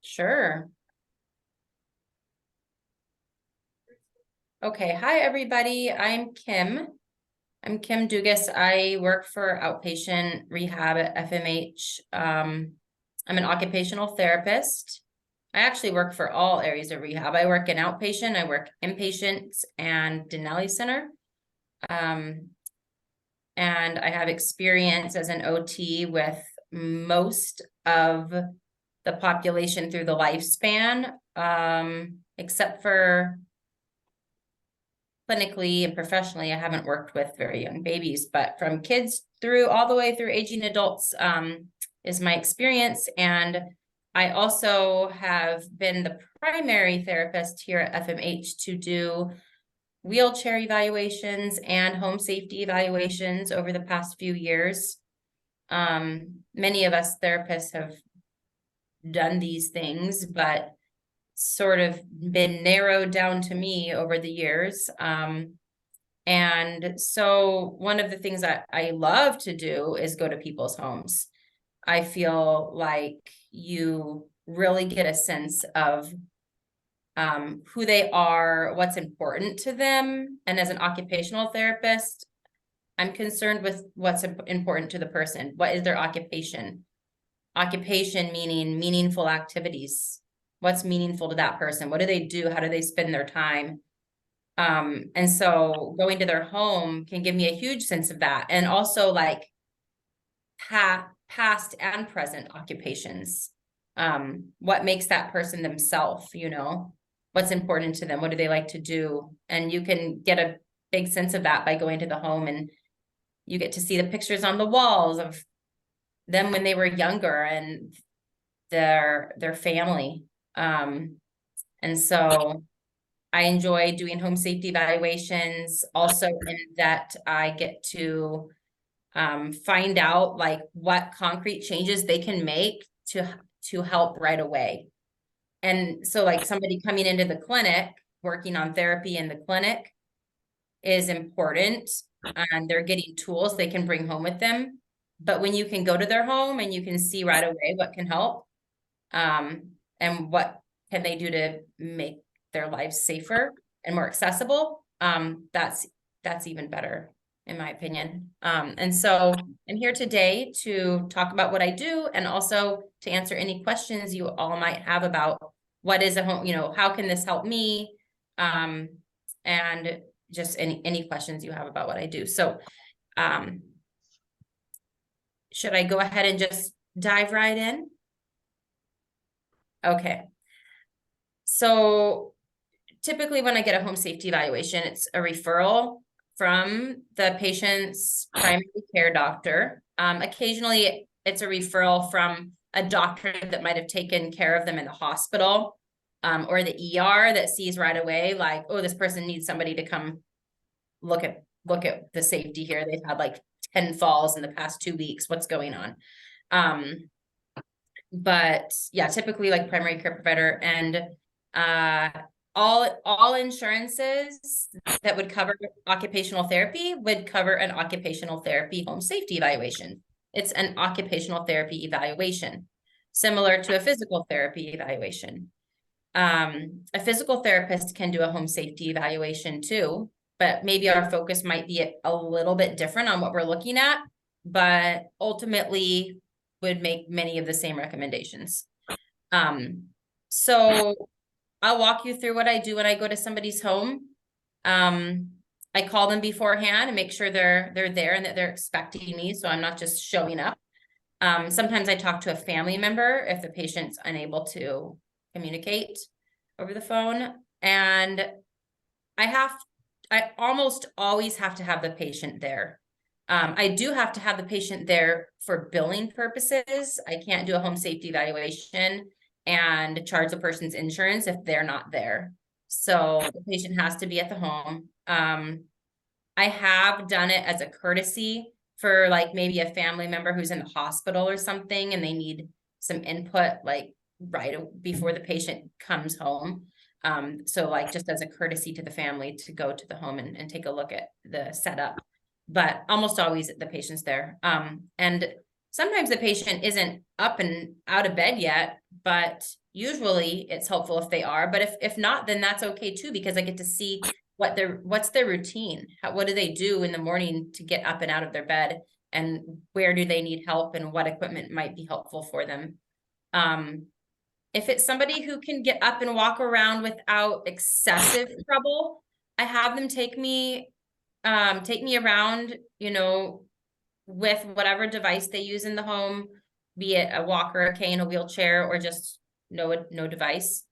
Sure. Okay. Hi, everybody. I'm Kim. I'm Kim Dugas. I work for outpatient rehab at FMH. I'm an occupational therapist. I actually work for all areas of rehab. I work in outpatient, I work inpatient and Denali Center. Um, and I have experience as an OT with most of the population through the lifespan, except for clinically and professionally, I haven't worked with very young babies, but from kids through all the way through aging adults is my experience. And I also have been the primary therapist here at FMH to do wheelchair evaluations and home safety evaluations over the past few years. Many of us therapists have done these things, but sort of been narrowed down to me over the years. And so one of the things that I love to do is go to people's homes. I feel like you really get a sense of who they are, what's important to them. And as an occupational therapist, I'm concerned with what's important to the person. What is their occupation? Occupation meaning meaningful activities. What's meaningful to that person? What do they do? How do they spend their time? And so going to their home can give me a huge sense of that. And also like past and present occupations. What makes that person themselves, what's important to them? What do they like to do? And you can get a big sense of that by going to the home, and you get to see the pictures on the walls of them when they were younger and their family. And so I enjoy doing home safety evaluations also in that I get to find out like what concrete changes they can make to help right away. And so like somebody coming into the clinic, working on therapy in the clinic is important, and they're getting tools they can bring home with them. But when you can go to their home and you can see right away what can help, and what can they do to make their lives safer and more accessible, that's even better in my opinion. And so I'm here today to talk about what I do and also to answer any questions you all might have about what is a home, how can this help me? And just any questions you have about what I do. So, should I go ahead and just dive right in? Okay. So typically when I get a home safety evaluation, it's a referral from the patient's primary care doctor. Occasionally it's a referral from a doctor that might have taken care of them in the hospital, or the ER that sees right away, like, oh, this person needs somebody to come look at the safety here. They've had like 10 falls in the past 2 weeks. What's going on? But yeah, typically like primary care provider, and all insurances that would cover occupational therapy would cover an occupational therapy home safety evaluation. It's an occupational therapy evaluation, similar to a physical therapy evaluation. A physical therapist can do a home safety evaluation too, but maybe our focus might be a little bit different on what we're looking at, but ultimately would make many of the same recommendations. So I'll walk you through what I do when I go to somebody's home. I call them beforehand and make sure they're there and that they're expecting me, so I'm not just showing up. Sometimes I talk to a family member if the patient's unable to communicate over the phone, and I almost always have to have the patient there. I do have to have the patient there for billing purposes. I can't do a home safety evaluation and charge the person's insurance if they're not there. So the patient has to be at the home. I have done it as a courtesy for like maybe a family member who's in the hospital or something and they need some input like right before the patient comes home. So like just as a courtesy to the family to go to the home and take a look at the setup, but almost always the patient's there. And sometimes the patient isn't up and out of bed yet, but usually it's helpful if they are, but if not, then that's okay too, because I get to see what's their routine. What do they do in the morning to get up and out of their bed, and where do they need help, and what equipment might be helpful for them. If it's somebody who can get up and walk around without excessive trouble, I have them take me around, you know, with whatever device they use in the home, be it a walker, a cane, a wheelchair, or just no device.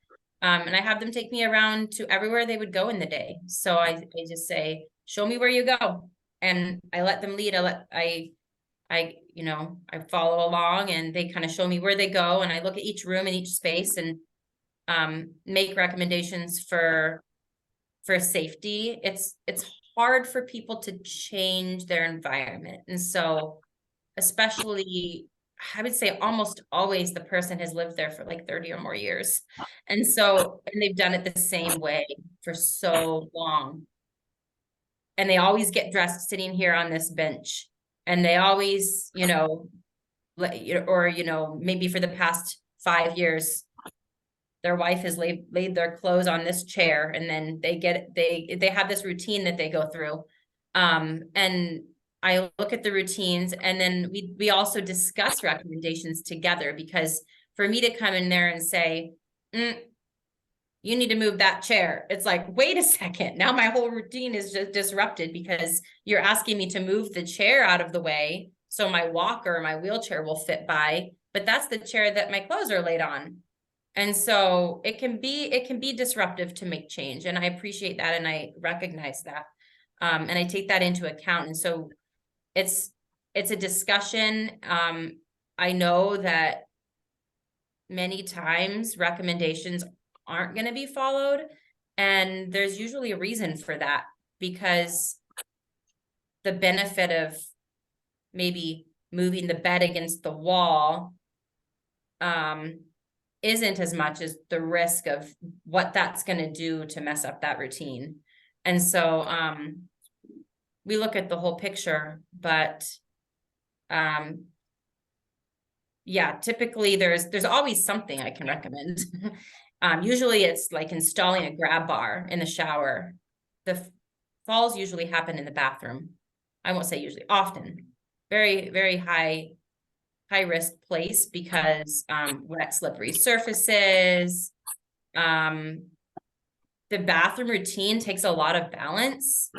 And I have them take me around to everywhere they would go in the day. So I just say, show me where you go. And I let them lead. You know, I follow along, and they kind of show me where they go, and I look at each room and each space, and make recommendations for safety. It's hard for people to change their environment. And so, especially, I would say almost always the person has lived there for like 30 or more years. And so, and they've done it the same way for so long. And they always get dressed sitting here on this bench. And they always, you know, or, you know, maybe for the past 5 years, their wife has laid their clothes on this chair, and then they have this routine that they go through. And I look at the routines, and then we also discuss recommendations together, because for me to come in there and say, you need to move that chair, it's like, wait a second, now my whole routine is just disrupted, because you're asking me to move the chair out of the way so my walker or my wheelchair will fit by, but that's the chair that my clothes are laid on. And so it can be disruptive to make change. And I appreciate that. And I recognize that. And I take that into account. And so it's a discussion. I know that many times recommendations aren't going to be followed. And there's usually a reason for that, because the benefit of maybe moving the bed against the wall, isn't as much as the risk of what that's going to do to mess up that routine. And so we look at the whole picture, but yeah, typically there's always something I can recommend. Usually it's like installing a grab bar in the shower. The falls usually happen in the bathroom. I won't say usually, often. Very, very high risk place, because wet, slippery surfaces. The bathroom routine takes a lot of balance.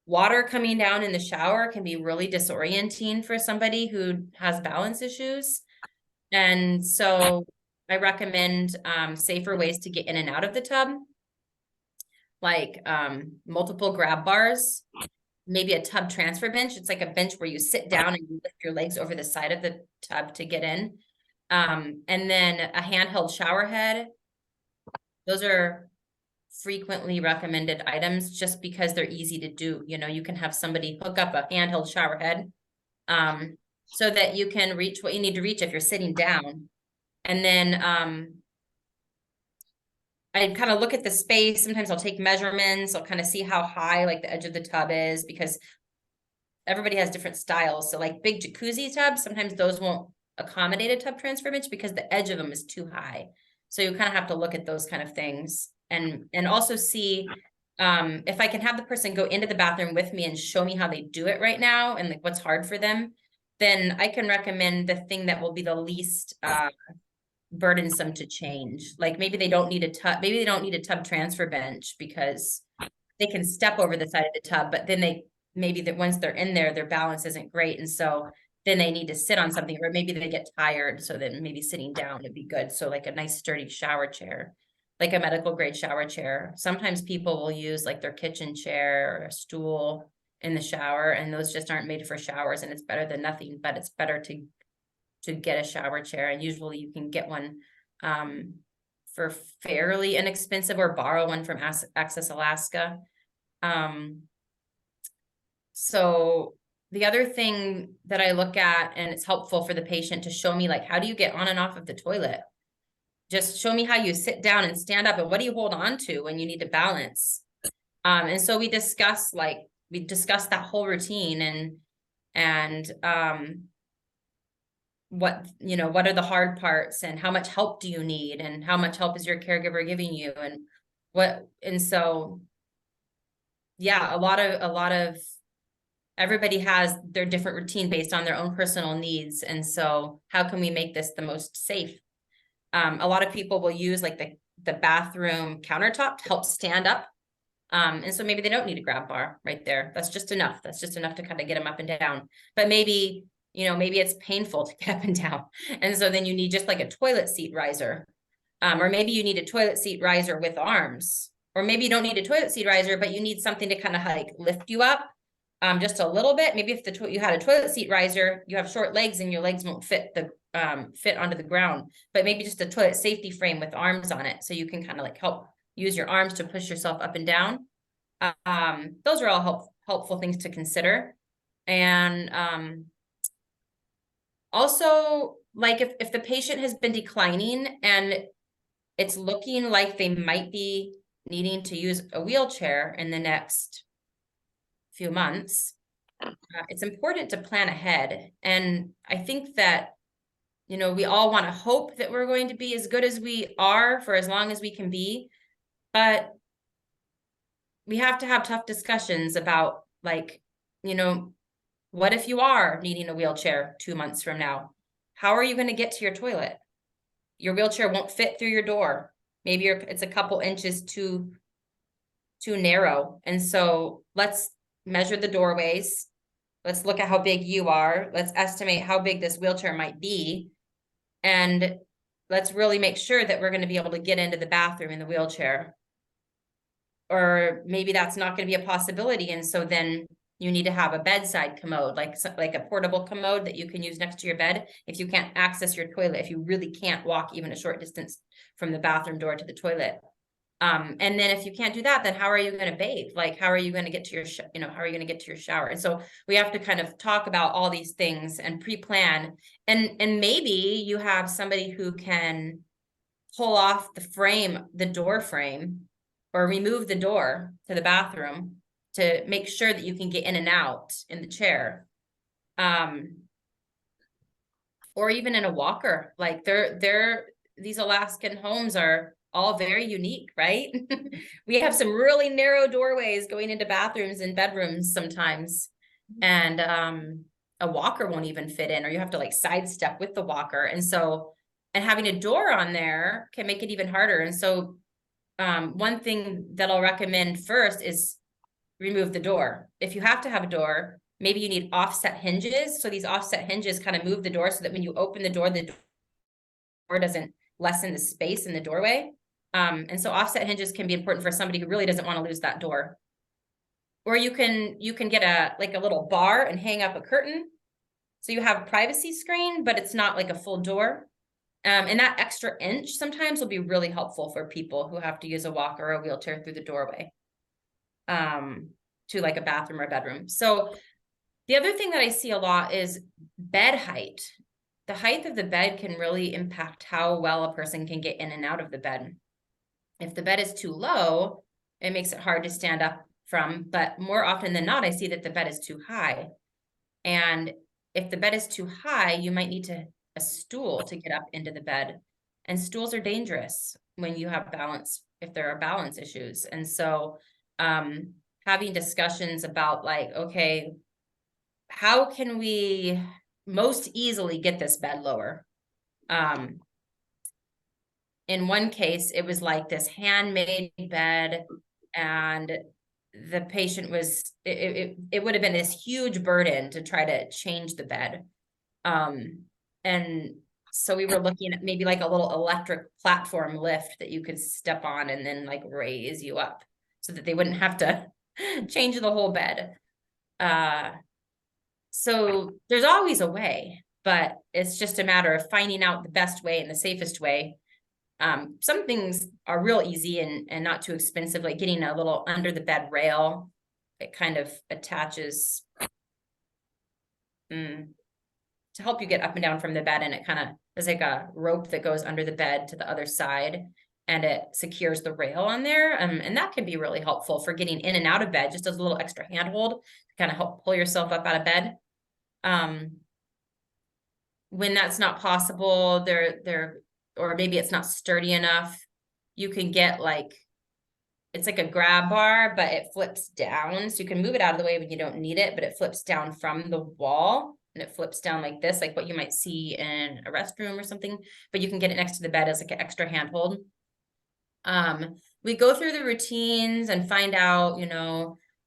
Water coming down in the shower can be really disorienting for somebody who has balance issues. And so I recommend safer ways to get in and out of the tub, like multiple grab bars, maybe a tub transfer bench. It's like a bench where you sit down and you lift your legs over the side of the tub to get in. And then a handheld shower head. Those are frequently recommended items, just because they're easy to do. You know, you can have somebody hook up a handheld shower head, so that you can reach what you need to reach if you're sitting down. And then I kind of look at the space. Sometimes I'll take measurements. I'll kind of see how high like the edge of the tub is, because everybody has different styles. So like big jacuzzi tubs, sometimes those won't accommodate a tub transfer bench because the edge of them is too high. So you kind of have to look at those kind of things, and also see if I can have the person go into the bathroom with me and show me how they do it right now, and like what's hard for them, then I can recommend the thing that will be the least burdensome to change. Like maybe they don't need a tub transfer bench, because they can step over the side of the tub, but then maybe that once they're in there, their balance isn't great, and so then they need to sit on something, or maybe they get tired, so then maybe sitting down would be good. So like a nice sturdy shower chair, like a medical grade shower chair. Sometimes people will use like their kitchen chair or a stool in the shower, and those just aren't made for showers, and it's better than nothing, but it's better to get a shower chair. And usually you can get one for fairly inexpensive, or borrow one from Access Alaska. So the other thing that I look at, and it's helpful for the patient to show me, like, how do you get on and off of the toilet? Just show me how you sit down and stand up, and what do you hold on to when you need to balance? And so we discuss that whole routine, and what, what are the hard parts, and how much help do you need, and how much help is your caregiver giving you, and so, yeah, a lot of everybody has their different routine based on their own personal needs. And so how can we make this the most safe? A lot of people will use like the bathroom countertop to help stand up. And so maybe they don't need a grab bar right there. That's just enough. That's just enough to kind of get them up and down. But maybe, maybe it's painful to get up and down. And so then you need just like a toilet seat riser. Or maybe you need a toilet seat riser with arms. Or maybe you don't need a toilet seat riser, but you need something to kind of like lift you up just a little bit. Maybe if you had a toilet seat riser, you have short legs and your legs won't fit onto the ground, but maybe just a toilet safety frame with arms on it. So you can kind of like help use your arms to push yourself up and down. Those are all helpful things to consider. And also, like if the patient has been declining and it's looking like they might be needing to use a wheelchair in the next few months, it's important to plan ahead. And I think that, we all want to hope that we're going to be as good as we are for as long as we can be, but we have to have tough discussions about like, what if you are needing a wheelchair 2 months from now? How are you going to get to your toilet? Your wheelchair won't fit through your door. Maybe it's a couple inches too narrow. And so let's measure the doorways. Let's look at how big you are. Let's estimate how big this wheelchair might be. And let's really make sure that we're going to be able to get into the bathroom in the wheelchair. Or maybe that's not going to be a possibility. And so then you need to have a bedside commode, like a portable commode that you can use next to your bed if you can't access your toilet, if you really can't walk even a short distance from the bathroom door to the toilet. And then if you can't do that, then how are you going to bathe? Like, how are you going to get to your, how are you going to get to your shower? And so we have to kind of talk about all these things and pre-plan. And maybe you have somebody who can pull off the door frame, or remove the door to the bathroom to make sure that you can get in and out in the chair. Or even in a walker. Like these Alaskan homes are all very unique, right? We have some really narrow doorways going into bathrooms and bedrooms sometimes. And a walker won't even fit in, or you have to like sidestep with the walker. And so, and having a door on there can make it even harder. And so one thing that I'll recommend first is remove the door. If you have to have a door, maybe you need offset hinges. So these offset hinges kind of move the door so that when you open the door doesn't lessen the space in the doorway. And so offset hinges can be important for somebody who really doesn't want to lose that door. Or you can get a little bar and hang up a curtain. So you have a privacy screen, but it's not like a full door. And that extra inch sometimes will be really helpful for people who have to use a walker or a wheelchair through the doorway to like a bathroom or a bedroom. So the other thing that I see a lot is bed height. The height of the bed can really impact how well a person can get in and out of the bed. If the bed is too low, it makes it hard to stand up from, but more often than not, I see that the bed is too high. And if the bed is too high, you might need a stool to get up into the bed. And stools are dangerous when you have if there are balance issues. And so having discussions about like, okay, how can we most easily get this bed lower? In one case, it was like this handmade bed, and the patient it would have been this huge burden to try to change the bed. And so we were looking at maybe like a little electric platform lift that you could step on and then like raise you up so that they wouldn't have to change the whole bed. So there's always a way, but it's just a matter of finding out the best way and the safest way. Some things are real easy and not too expensive, like getting a little under the bed rail. It kind of attaches to help you get up and down from the bed, and it kind of is like a rope that goes under the bed to the other side, and it secures the rail on there. And that can be really helpful for getting in and out of bed, just as a little extra handhold to kind of help pull yourself up out of bed. when that's not possible, or maybe it's not sturdy enough, you can get like, it's like a grab bar, but it flips down. So you can move it out of the way when you don't need it, but it flips down from the wall and it flips down like this, like what you might see in a restroom or something, but you can get it next to the bed as like an extra handhold. We go through the routines and find out,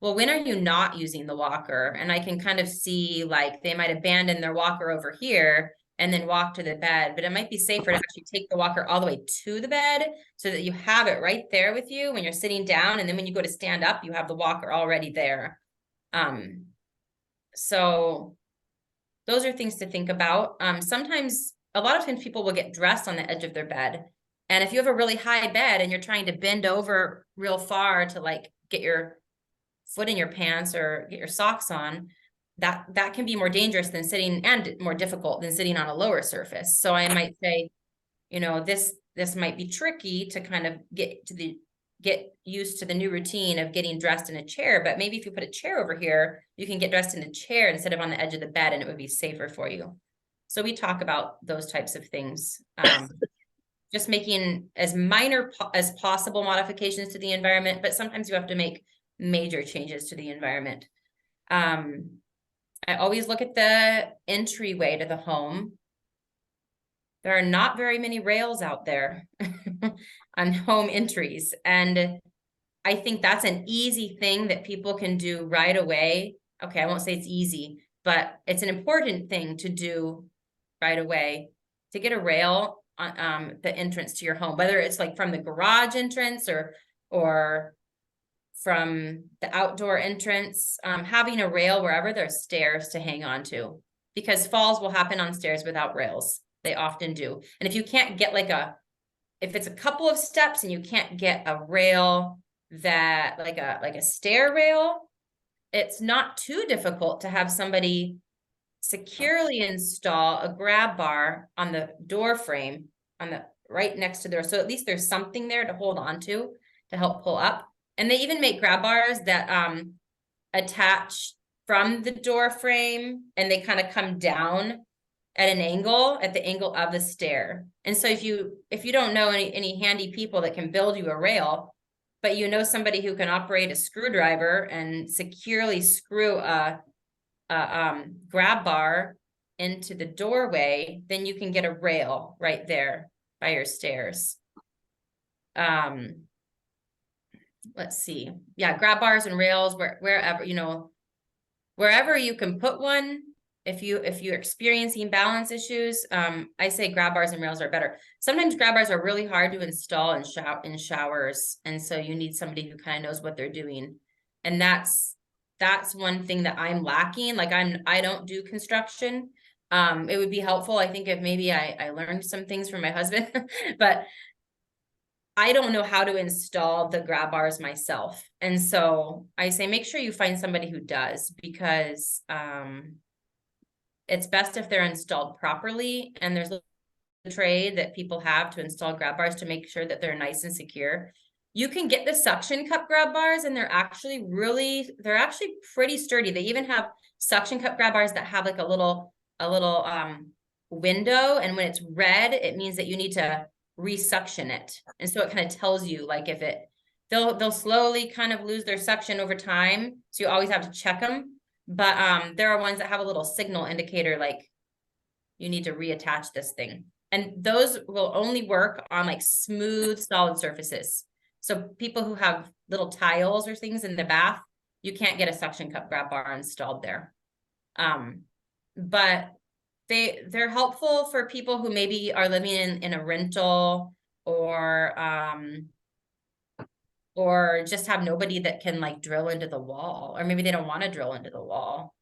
well, when are you not using the walker? And I can kind of see like they might abandon their walker over here and then walk to the bed, but it might be safer to actually take the walker all the way to the bed so that you have it right there with you when you're sitting down. And then when you go to stand up, you have the walker already there. So those are things to think about. Sometimes, a lot of times people will get dressed on the edge of their bed. And if you have a really high bed and you're trying to bend over real far to like get your foot in your pants or get your socks on, that can be more dangerous than sitting, and more difficult than sitting on a lower surface. So I might say, this might be tricky to kind of get used to the new routine of getting dressed in a chair, but maybe if you put a chair over here, you can get dressed in a chair instead of on the edge of the bed, and it would be safer for you. So we talk about those types of things. Just making as minor as possible modifications to the environment, but sometimes you have to make major changes to the environment. I always look at the entryway to the home. There are not very many rails out there on home entries. And I think that's an easy thing that people can do right away. Okay, I won't say it's easy, but it's an important thing to do right away, to get a rail on the entrance to your home, whether it's like from the garage entrance or from the outdoor entrance, having a rail wherever there's stairs to hang on to, because falls will happen on stairs without rails. They often do. And if you can't get if it's a couple of steps and you can't get a rail that like a stair rail, it's not too difficult to have somebody securely install a grab bar on the door frame on the right next to the door. So at least there's something there to hold on to help pull up. And they even make grab bars that attach from the door frame, and they kind of come down at an angle, at the angle of the stair. And so if you don't know any handy people that can build you a rail, but you know somebody who can operate a screwdriver and securely screw a grab bar into the doorway, then you can get a rail right there by your stairs. Let's see. Yeah, grab bars and rails wherever, wherever you can put one. If you're experiencing balance issues, I say grab bars and rails are better. Sometimes grab bars are really hard to install in showers, and so you need somebody who kind of knows what they're doing. And that's one thing that I'm lacking. Like I don't do construction. It would be helpful, I think, if maybe I learned some things from my husband, but I don't know how to install the grab bars myself. And so I say, make sure you find somebody who does, because it's best if they're installed properly. And there's a tray that people have to install grab bars to make sure that they're nice and secure. You can get the suction cup grab bars, and they're actually pretty sturdy. They even have suction cup grab bars that have like a little window. And when it's red, it means that you need to resuction it. And so it kind of tells you like if they'll slowly kind of lose their suction over time. So you always have to check them. But there are ones that have a little signal indicator, like you need to reattach this thing. And those will only work on like smooth, solid surfaces. So people who have little tiles or things in the bath, you can't get a suction cup grab bar installed there. But they're helpful for people who maybe are living in a rental, or just have nobody that can like drill into the wall, or maybe they don't want to drill into the wall.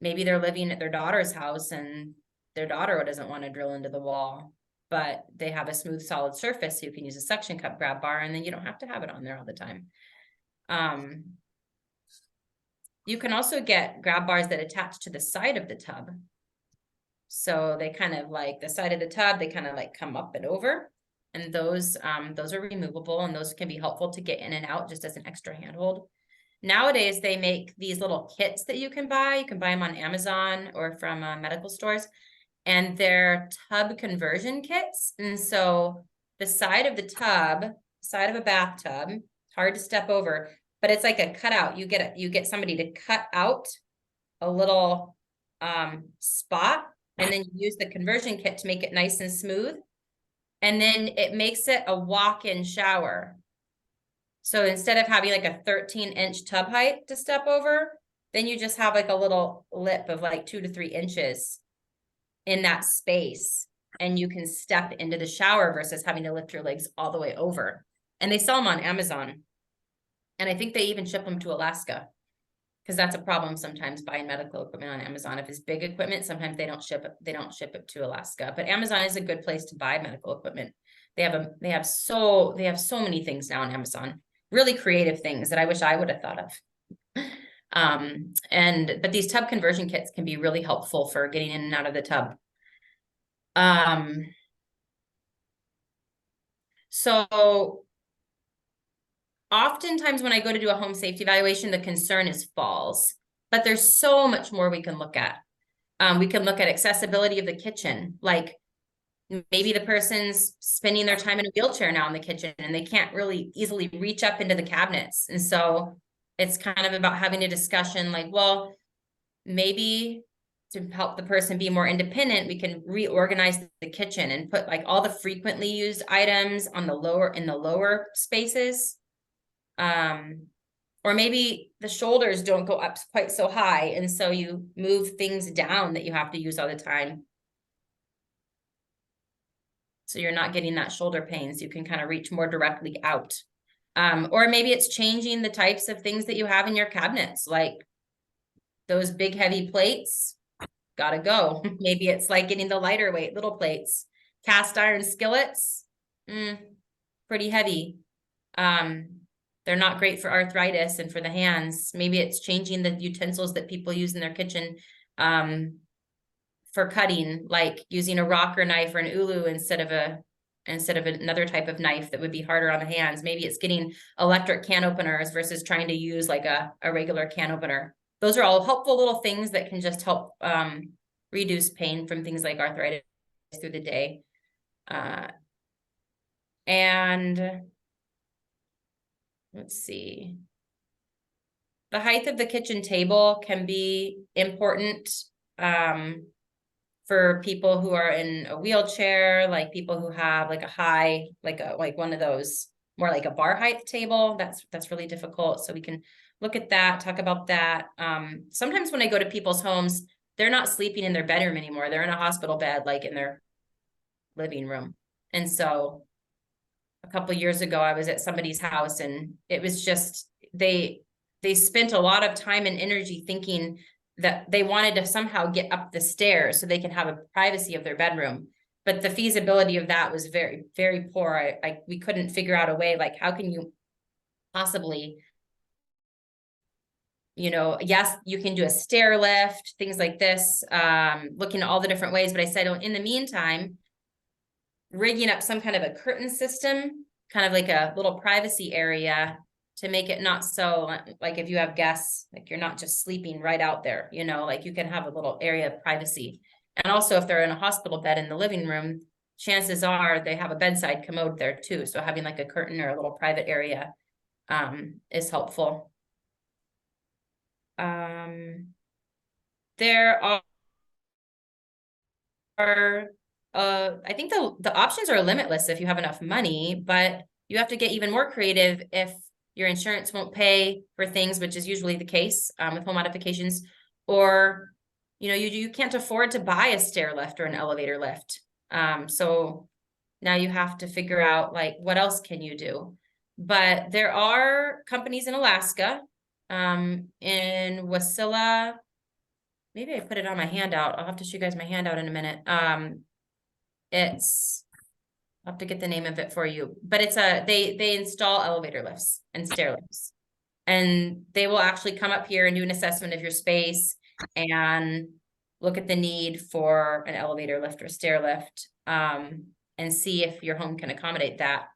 Maybe they're living at their daughter's house and their daughter doesn't want to drill into the wall, but they have a smooth, solid surface, so you can use a suction cup grab bar, and then you don't have to have it on there all the time. You can also get grab bars that attach to the side of the tub. So they kind of like the side of the tub, they kind of like come up and over. And those are removable, and those can be helpful to get in and out just as an extra handhold. Nowadays, they make these little kits that you can buy. You can buy them on Amazon or from medical stores. and they're tub conversion kits. And so the side of the tub, side of a bathtub, it's hard to step over, but it's like a cutout. You get somebody to cut out a little spot, and then you use the conversion kit to make it nice and smooth. And then it makes it a walk-in shower. So instead of having like a 13-inch tub height to step over, then you just have like a little lip of like 2 to 3 inches in that space, and you can step into the shower versus having to lift your legs all the way over. And they sell them on Amazon. And I think they even ship them to Alaska, because that's a problem sometimes buying medical equipment on Amazon. If it's big equipment, sometimes they don't ship it to Alaska. But Amazon is a good place to buy medical equipment. They have so many things now on Amazon, really creative things that I wish I would have thought of. But these tub conversion kits can be really helpful for getting in and out of the tub. So oftentimes when I go to do a home safety evaluation, the concern is falls, but there's so much more we can look at. We can look at accessibility of the kitchen. Like maybe the person's spending their time in a wheelchair now in the kitchen and they can't really easily reach up into the cabinets. And so it's kind of about having a discussion like, well, maybe to help the person be more independent, we can reorganize the kitchen and put like all the frequently used items on in the lower spaces. Or maybe the shoulders don't go up quite so high, and so you move things down that you have to use all the time. So you're not getting that shoulder pain, so you can kind of reach more directly out. Or maybe it's changing the types of things that you have in your cabinets, like those big heavy plates, gotta go. Maybe it's like getting the lighter weight little plates. Cast iron skillets, pretty heavy. They're not great for arthritis and for the hands. Maybe it's changing the utensils that people use in their kitchen for cutting, like using a rocker knife or an ulu instead of another type of knife that would be harder on the hands. Maybe it's getting electric can openers versus trying to use like a regular can opener. Those are all helpful little things that can just help reduce pain from things like arthritis through the day. And let's see. The height of the kitchen table can be important for people who are in a wheelchair, like people who have like a high, like one of those more like a bar height table. That's really difficult. So we can look at that, talk about that. Sometimes when I go to people's homes, they're not sleeping in their bedroom anymore. They're in a hospital bed, like in their living room. And so a couple of years ago, I was at somebody's house, and it was just, they spent a lot of time and energy thinking that they wanted to somehow get up the stairs so they can have a privacy of their bedroom. But the feasibility of that was very, very poor. We couldn't figure out a way, like, how can you possibly, yes, you can do a stair lift, things like this, looking at all the different ways. But I said, in the meantime, rigging up some kind of a curtain system, kind of like a little privacy area to make it not so, like if you have guests, like you're not just sleeping right out there, like you can have a little area of privacy. And also if they're in a hospital bed in the living room, chances are they have a bedside commode there too. So having like a curtain or a little private area is helpful. There are I think the options are limitless if you have enough money, but you have to get even more creative if your insurance won't pay for things, which is usually the case with home modifications, or you can't afford to buy a stair lift or an elevator lift. So now you have to figure out like what else can you do. But there are companies in Alaska, in Wasilla. Maybe I put it on my handout. I'll have to show you guys my handout in a minute. I'll have to get the name of it for you, but it's they install elevator lifts and stair lifts, and they will actually come up here and do an assessment of your space and look at the need for an elevator lift or stair lift, and see if your home can accommodate that,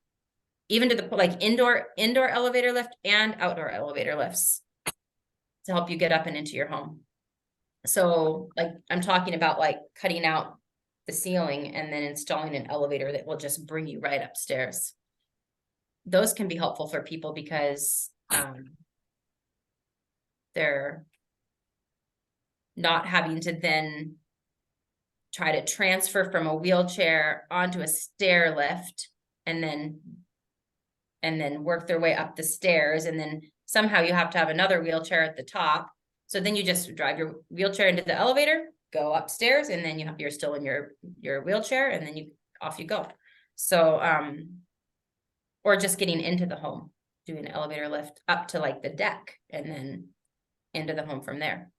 even to the like indoor elevator lift and outdoor elevator lifts to help you get up and into your home. So like I'm talking about like cutting out the ceiling and then installing an elevator that will just bring you right upstairs. Those can be helpful for people because they're not having to then try to transfer from a wheelchair onto a stair lift and then work their way up the stairs, and then somehow you have to have another wheelchair at the top. So then you just drive your wheelchair into the elevator, go upstairs, and then you're still in your wheelchair, and then off you go. So or just getting into the home, doing an elevator lift up to like the deck and then into the home from there.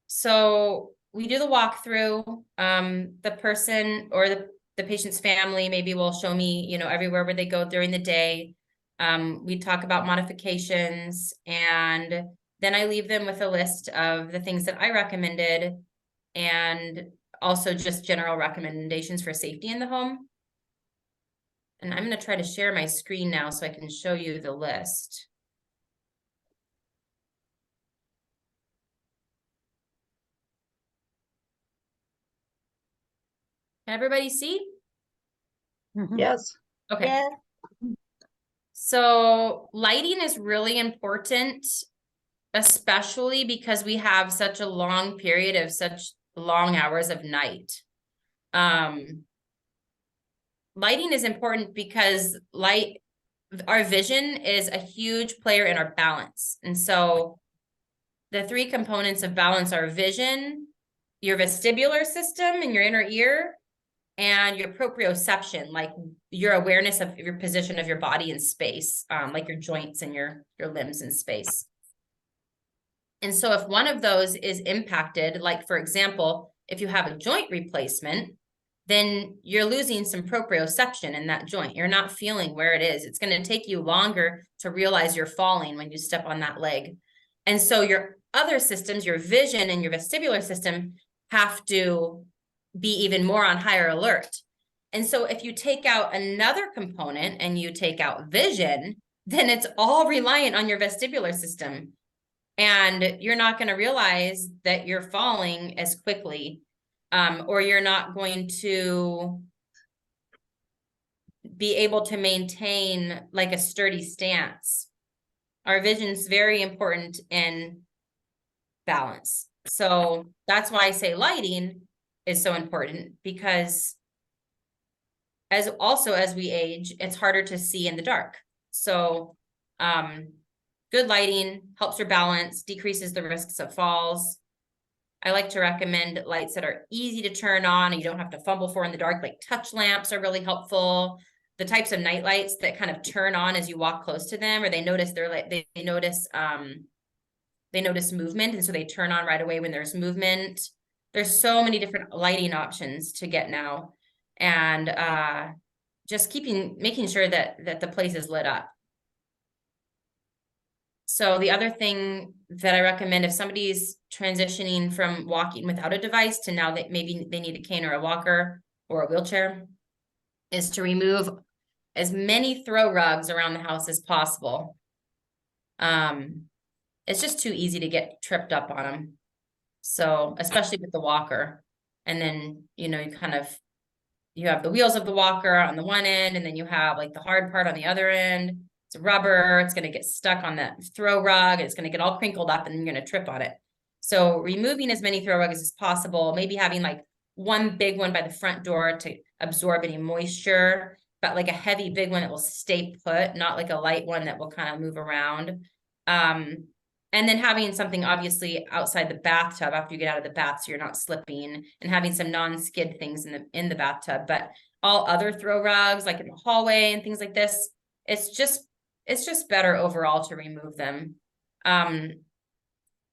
So we do the walkthrough. The person or the patient's family maybe will show me, you know, everywhere where they go during the day. We talk about modifications, and then I leave them with a list of the things that I recommended, and also just general recommendations for safety in the home. And I'm going to try to share my screen now so I can show you the list. Can everybody see? Yes. Okay. Yeah. So lighting is really important, especially because we have such a long period of such long hours of night. Lighting is important because our vision is a huge player in our balance. And so the three components of balance are vision, your vestibular system in your inner ear, and your proprioception, like your awareness of your position of your body in space, like your joints and your limbs in space. And so if one of those is impacted, like for example, if you have a joint replacement, then you're losing some proprioception in that joint. You're not feeling where it is. It's going to take you longer to realize you're falling when you step on that leg. And so your other systems, your vision and your vestibular system, have to be even more on higher alert. And so if you take out another component and you take out vision, then it's all reliant on your vestibular system. And you're not going to realize that you're falling as quickly, or you're not going to be able to maintain like a sturdy stance. Our vision is very important in balance. So that's why I say lighting is so important, because as we age, it's harder to see in the dark. So good lighting helps your balance, decreases the risks of falls. I like to recommend lights that are easy to turn on and you don't have to fumble for in the dark, like touch lamps are really helpful. The types of night lights that kind of turn on as you walk close to them, or they notice they notice movement, and so they turn on right away when there's movement. There's so many different lighting options to get now, and just making sure that the place is lit up. So the other thing that I recommend, if somebody's transitioning from walking without a device to now that maybe they need a cane or a walker or a wheelchair, is to remove as many throw rugs around the house as possible. It's just too easy to get tripped up on them. So especially with the walker, and then, you know, you have the wheels of the walker on the one end, and then you have like the hard part on the other end. It's rubber, it's going to get stuck on that throw rug, it's going to get all crinkled up, and you're going to trip on it. So removing as many throw rugs as possible, maybe having like one big one by the front door to absorb any moisture, but like a heavy big one that will stay put, not like a light one that will kind of move around. And then having something obviously outside the bathtub after you get out of the bath, so you're not slipping, and having some non-skid things in the bathtub. But all other throw rugs, like in the hallway and things like this, it's just better overall to remove them.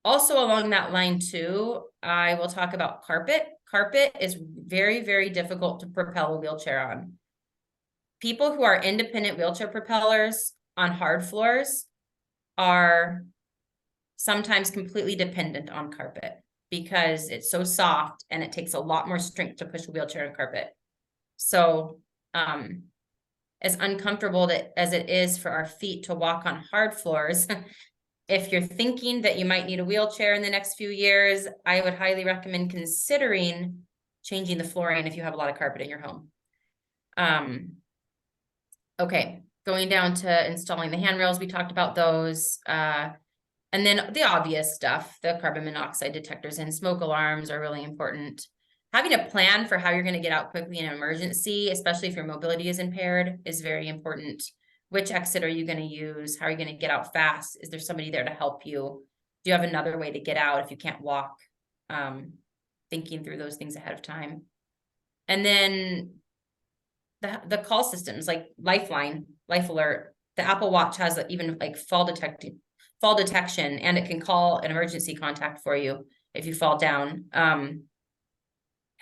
Also along that line too, I will talk about carpet. Carpet is very, very difficult to propel a wheelchair on. People who are independent wheelchair propellers on hard floors are sometimes completely dependent on carpet because it's so soft and it takes a lot more strength to push a wheelchair on carpet. So as uncomfortable as it is for our feet to walk on hard floors, if you're thinking that you might need a wheelchair in the next few years, I would highly recommend considering changing the flooring if you have a lot of carpet in your home. Okay, going down to installing the handrails, we talked about those. And then the obvious stuff, the carbon monoxide detectors and smoke alarms are really important. Having a plan for how you're going to get out quickly in an emergency, especially if your mobility is impaired, is very important. Which exit are you going to use? How are you going to get out fast? Is there somebody there to help you? Do you have another way to get out if you can't walk? Thinking through those things ahead of time. And then the call systems like Lifeline, Life Alert. The Apple Watch has even like fall detection, and it can call an emergency contact for you if you fall down.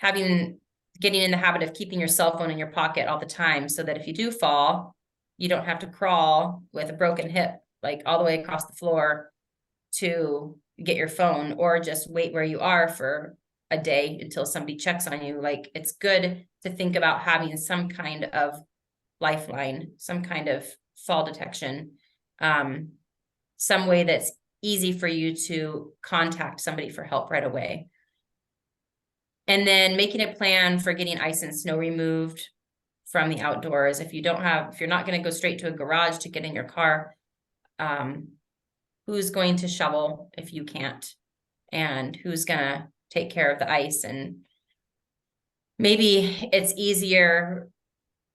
Getting in the habit of keeping your cell phone in your pocket all the time, so that if you do fall, you don't have to crawl with a broken hip, like all the way across the floor to get your phone, or just wait where you are for a day until somebody checks on you. Like, it's good to think about having some kind of lifeline, some kind of fall detection, some way that's easy for you to contact somebody for help right away. And then making a plan for getting ice and snow removed from the outdoors. If you're not going to go straight to a garage to get in your car, who's going to shovel if you can't? And who's going to take care of the ice? And maybe it's easier,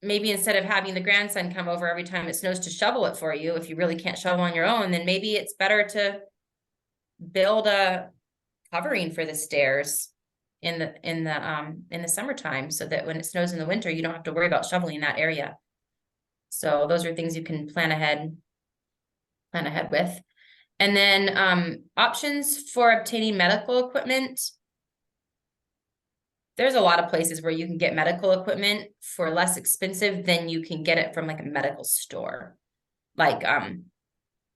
maybe instead of having the grandson come over every time it snows to shovel it for you, if you really can't shovel on your own, then maybe it's better to build a covering for the stairs in the summertime, so that when it snows in the winter, you don't have to worry about shoveling that area. So those are things you can plan ahead with. And then options for obtaining medical equipment. There's a lot of places where you can get medical equipment for less expensive than you can get it from like a medical store. Like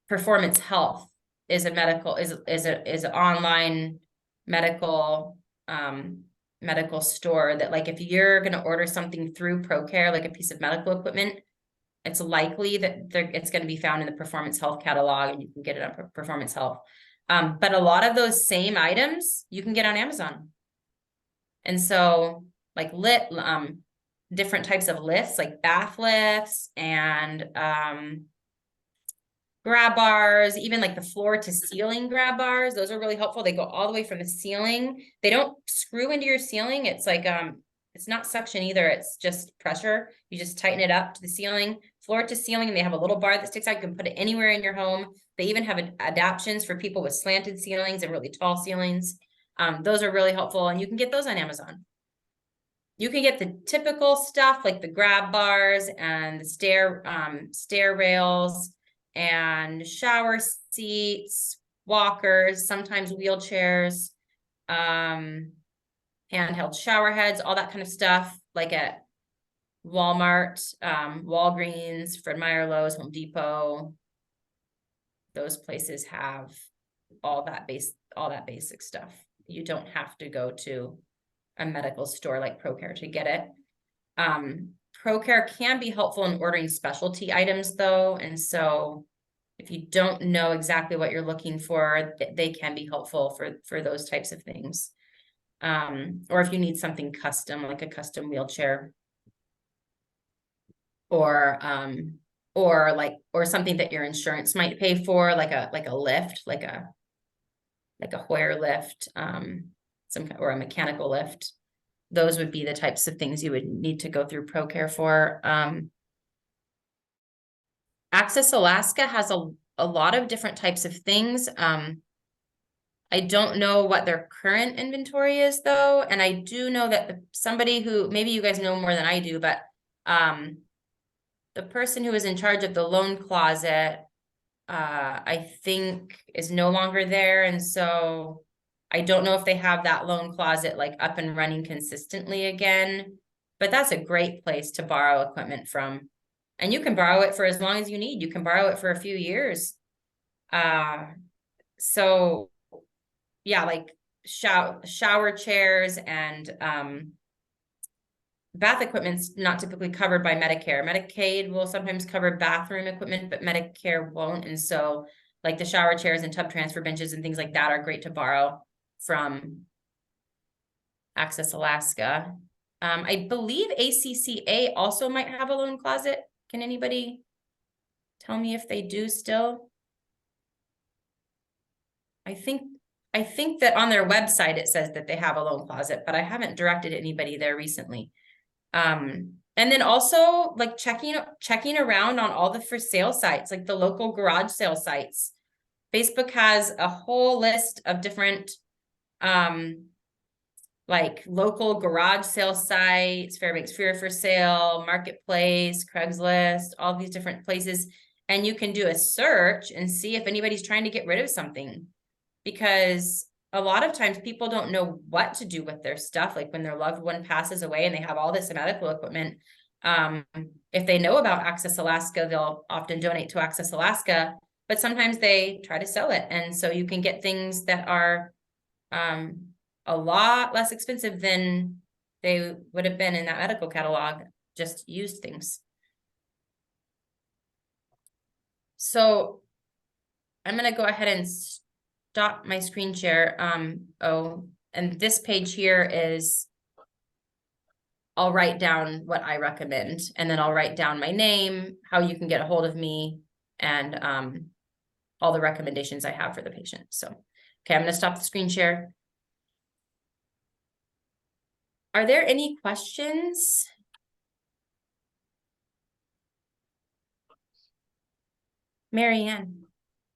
Performance Health is an online medical store that, like, if you're going to order something through ProCare, like a piece of medical equipment, it's likely that it's going to be found in the Performance Health catalog, and you can get it on Performance Health. But a lot of those same items you can get on Amazon. And so, like, different types of lifts, like bath lifts and grab bars, even like the floor to ceiling grab bars, those are really helpful. They go all the way from the ceiling. They don't screw into your ceiling. It's like it's not suction either, it's just pressure. You just tighten it up to the ceiling, floor to ceiling, and they have a little bar that sticks out. You can put it anywhere in your home. They even have adaptions for people with slanted ceilings and really tall ceilings. Those are really helpful, and you can get those on Amazon. You can get the typical stuff like the grab bars and the stair rails and shower seats, walkers, sometimes wheelchairs, handheld shower heads, all that kind of stuff, like at Walmart, Walgreens, Fred Meyer, Lowe's, Home Depot. Those places have all that basic stuff. You don't have to go to a medical store like ProCare to get it. ProCare can be helpful in ordering specialty items though, and so if you don't know exactly what you're looking for, they can be helpful for those types of things. Or if you need something custom, like a custom wheelchair, or something that your insurance might pay for, like a lift, like a Hoyer lift, or a mechanical lift. Those would be the types of things you would need to go through ProCare for. Access Alaska has a lot of different types of things. I don't know what their current inventory is though, and I do know that somebody who, maybe you guys know more than I do, but the person who is in charge of the loan closet, I think is no longer there, and so I don't know if they have that loan closet like up and running consistently again, but that's a great place to borrow equipment from. And you can borrow it for as long as you need. You can borrow it for a few years. So yeah, like shower chairs and bath equipment's not typically covered by Medicare. Medicaid will sometimes cover bathroom equipment, but Medicare won't. And so like the shower chairs and tub transfer benches and things like that are great to borrow from Access Alaska. I believe ACCA also might have a loan closet. Can anybody tell me if they do still? I think that on their website it says that they have a loan closet, but I haven't directed anybody there recently. And then also like checking around on all the for sale sites, like the local garage sale sites. Facebook has a whole list of different like local garage sale sites, Fairbanks Fear for Sale, Marketplace, Craigslist, all these different places. And you can do a search and see if anybody's trying to get rid of something. Because a lot of times people don't know what to do with their stuff. Like when their loved one passes away and they have all this medical equipment. If they know about Access Alaska, they'll often donate to Access Alaska, but sometimes they try to sell it. And so you can get things that are a lot less expensive than they would have been in that medical catalog, just used things. So I'm going to go ahead and stop my screen share. And this page here is, I'll write down what I recommend, and then I'll write down my name, how you can get a hold of me, and all the recommendations I have for the patient. So, okay, I'm going to stop the screen share. Are there any questions? Mary Ann.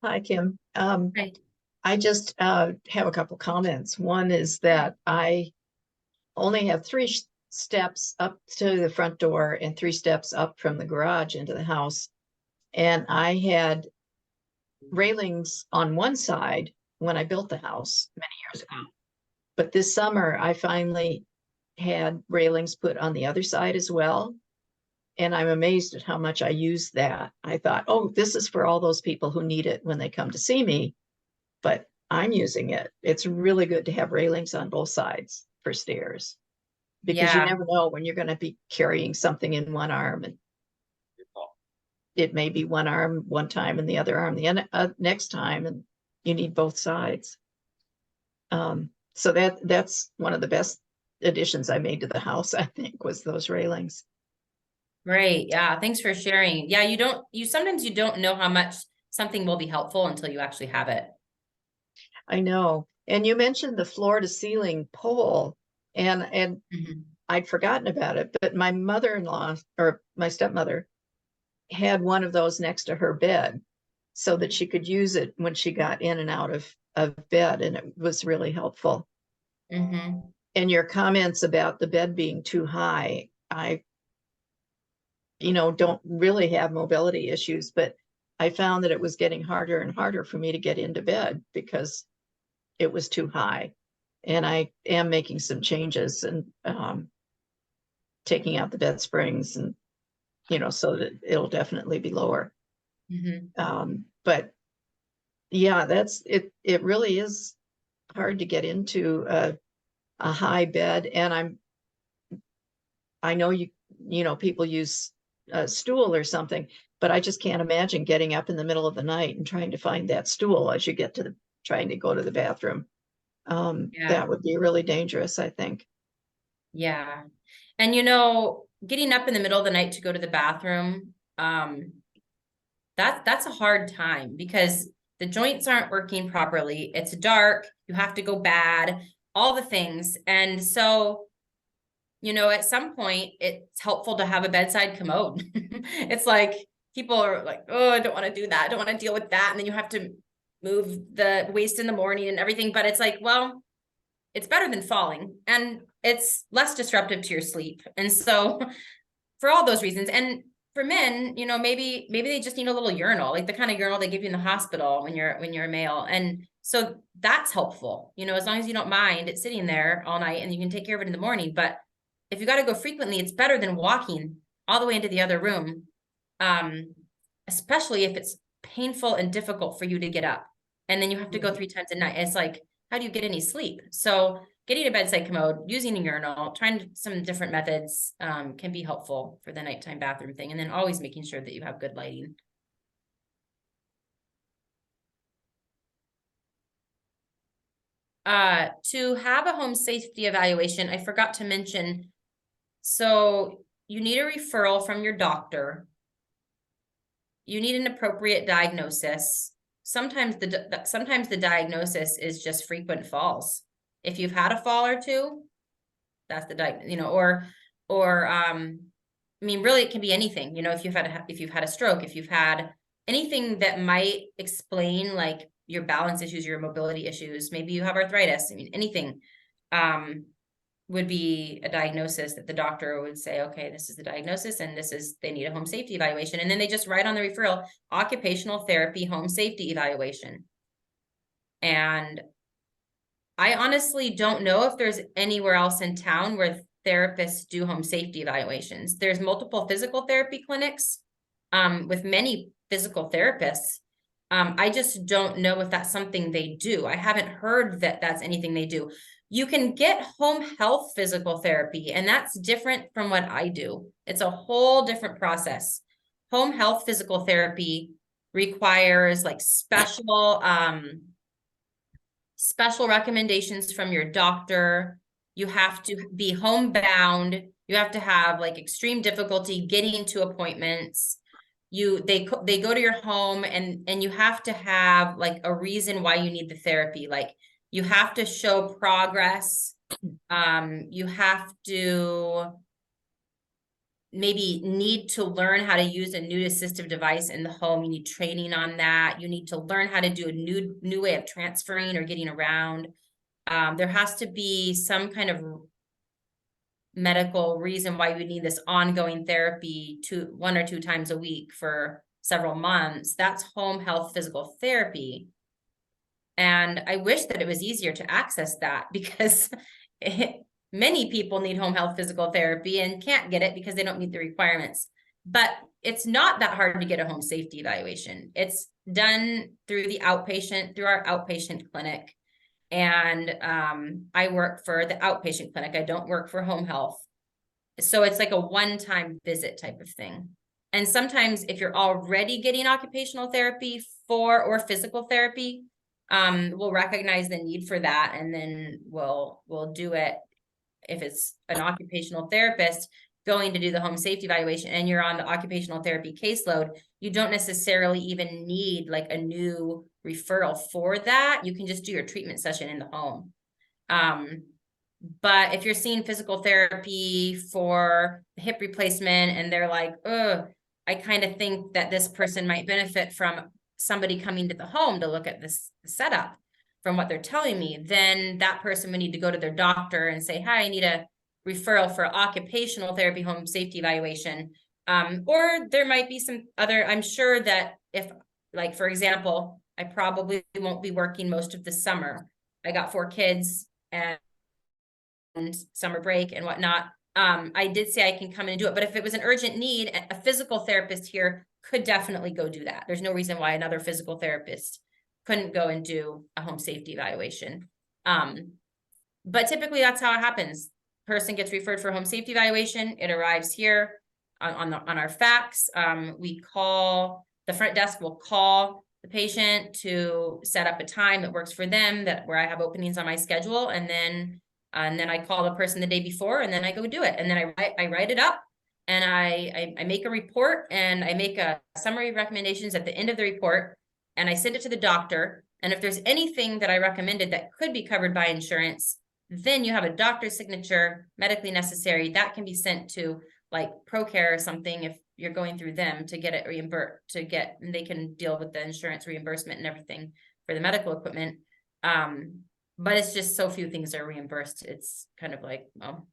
Hi, Kim. Right. I just have a couple comments. One is that I only have 3 steps up to the front door and 3 steps up from the garage into the house. And I had railings on one side when I built the house many years ago. But this summer, I finally had railings put on the other side as well. And I'm amazed at how much I use that. I thought, oh, this is for all those people who need it when they come to see me, but I'm using it. It's really good to have railings on both sides for stairs, because you never know when you're going to be carrying something in one arm, and it may be one arm one time and the other arm the next time, and you need both sides. So that's one of the best additions I made to the house, I think, was those railings. Right. Yeah. Thanks for sharing. Yeah. Sometimes you don't know how much something will be helpful until you actually have it. I know. And you mentioned the floor to ceiling pole, and Mm-hmm. I'd forgotten about it, but my mother-in-law, or my stepmother, had one of those next to her bed so that she could use it when she got in and out of bed. And it was really helpful. Mm-hmm. And your comments about the bed being too high, I don't really have mobility issues, but I found that it was getting harder and harder for me to get into bed because it was too high. And I am making some changes and taking out the bed springs, and so that it'll definitely be lower. Mm-hmm. But yeah, that's it. It really is hard to get into a high bed. And I know people use a stool or something, but I just can't imagine getting up in the middle of the night and trying to find that stool as you get to trying to go to the bathroom. That would be really dangerous, I think. Yeah. And getting up in the middle of the night to go to the bathroom, that's a hard time because the joints aren't working properly. It's dark, you have to go bad, all the things. And so, at some point it's helpful to have a bedside commode. It's like people are like, oh, I don't want to do that. I don't want to deal with that. And then you have to move the waste in the morning and everything. But it's like, well, it's better than falling, and it's less disruptive to your sleep. And so for all those reasons, and for men, maybe they just need a little urinal, like the kind of urinal they give you in the hospital when you're a male. And so that's helpful, as long as you don't mind it sitting there all night and you can take care of it in the morning. But if you got to go frequently, it's better than walking all the way into the other room, especially if it's painful and difficult for you to get up. And then you have to go 3 times a night. It's like, how do you get any sleep? So getting a bedside commode, using a urinal, trying some different methods can be helpful for the nighttime bathroom thing. And then always making sure that you have good lighting. To have a home safety evaluation, I forgot to mention, so you need a referral from your doctor. You need an appropriate diagnosis. Sometimes the diagnosis is just frequent falls. If you've had a fall or two, that's the you know, or I mean, really, it can be anything. You know, if you've had a stroke, if you've had anything that might explain like your balance issues, your mobility issues, maybe you have arthritis. I mean, anything would be a diagnosis that the doctor would say, okay, this is the diagnosis, and they need a home safety evaluation, and then they just write on the referral, occupational therapy home safety evaluation. And I honestly don't know if there's anywhere else in town where therapists do home safety evaluations. There's multiple physical therapy clinics with many physical therapists. I just don't know if that's something they do. I haven't heard that that's anything they do. You can get home health physical therapy, and that's different from what I do. It's a whole different process. Home health physical therapy requires like special recommendations from your doctor. You have to be homebound. You have to have like extreme difficulty getting to appointments. They go to your home, and you have to have like a reason why you need the therapy. Like you have to show progress. You have to maybe need to learn how to use a new assistive device in the home. You need training on that. You need to learn how to do a new way of transferring or getting around. There has to be some kind of medical reason why we need this ongoing therapy 1 or 2 times a week for several months. That's home health physical therapy. And I wish that it was easier to access that, because many people need home health physical therapy and can't get it because they don't meet the requirements. But it's not that hard to get a home safety evaluation. It's done through our outpatient clinic. And I work for the outpatient clinic. I don't work for home health. So it's like a one-time visit type of thing. And sometimes if you're already getting occupational therapy or physical therapy, we'll recognize the need for that, and then we'll do it. If it's an occupational therapist going to do the home safety evaluation and you're on the occupational therapy caseload, you don't necessarily even need like a new referral for that. You can just do your treatment session in the home. But if you're seeing physical therapy for hip replacement and they're like, oh, I kind of think that this person might benefit from somebody coming to the home to look at this setup from what they're telling me, then that person would need to go to their doctor and say, hi, I need a referral for occupational therapy home safety evaluation. Or there might be some other, I'm sure that if, like, for example, I probably won't be working most of the summer. I got 4 kids and summer break and whatnot. I did say I can come in and do it, but if it was an urgent need, a physical therapist here could definitely go do that. There's no reason why another physical therapist couldn't go and do a home safety evaluation. But typically that's how it happens. Person gets referred for home safety evaluation. It arrives here on our fax. The front desk will call the patient to set up a time that works for them, where I have openings on my schedule. And then I call the person the day before, and then I go do it. And then I write it up, and I make a report, and I make a summary of recommendations at the end of the report, and I send it to the doctor. And if there's anything that I recommended that could be covered by insurance, then you have a doctor's signature, medically necessary, that can be sent to like ProCare or something if you're going through them to get it reimbursed, and they can deal with the insurance reimbursement and everything for the medical equipment. But it's just so few things are reimbursed. It's kind of like, well,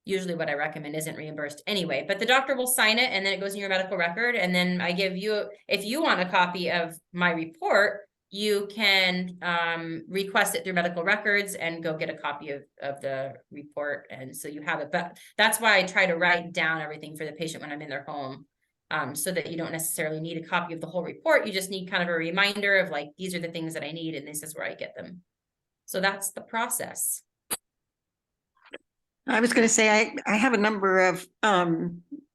usually what I recommend isn't reimbursed anyway, but the doctor will sign it, and then it goes in your medical record. And then I give you, if you want a copy of my report, you can request it through medical records and go get a copy of the report. And so you have it, but that's why I try to write down everything for the patient when I'm in their home, so that you don't necessarily need a copy of the whole report. You just need kind of a reminder of like, these are the things that I need, and this is where I get them. So that's the process. I was going to say, I have a number of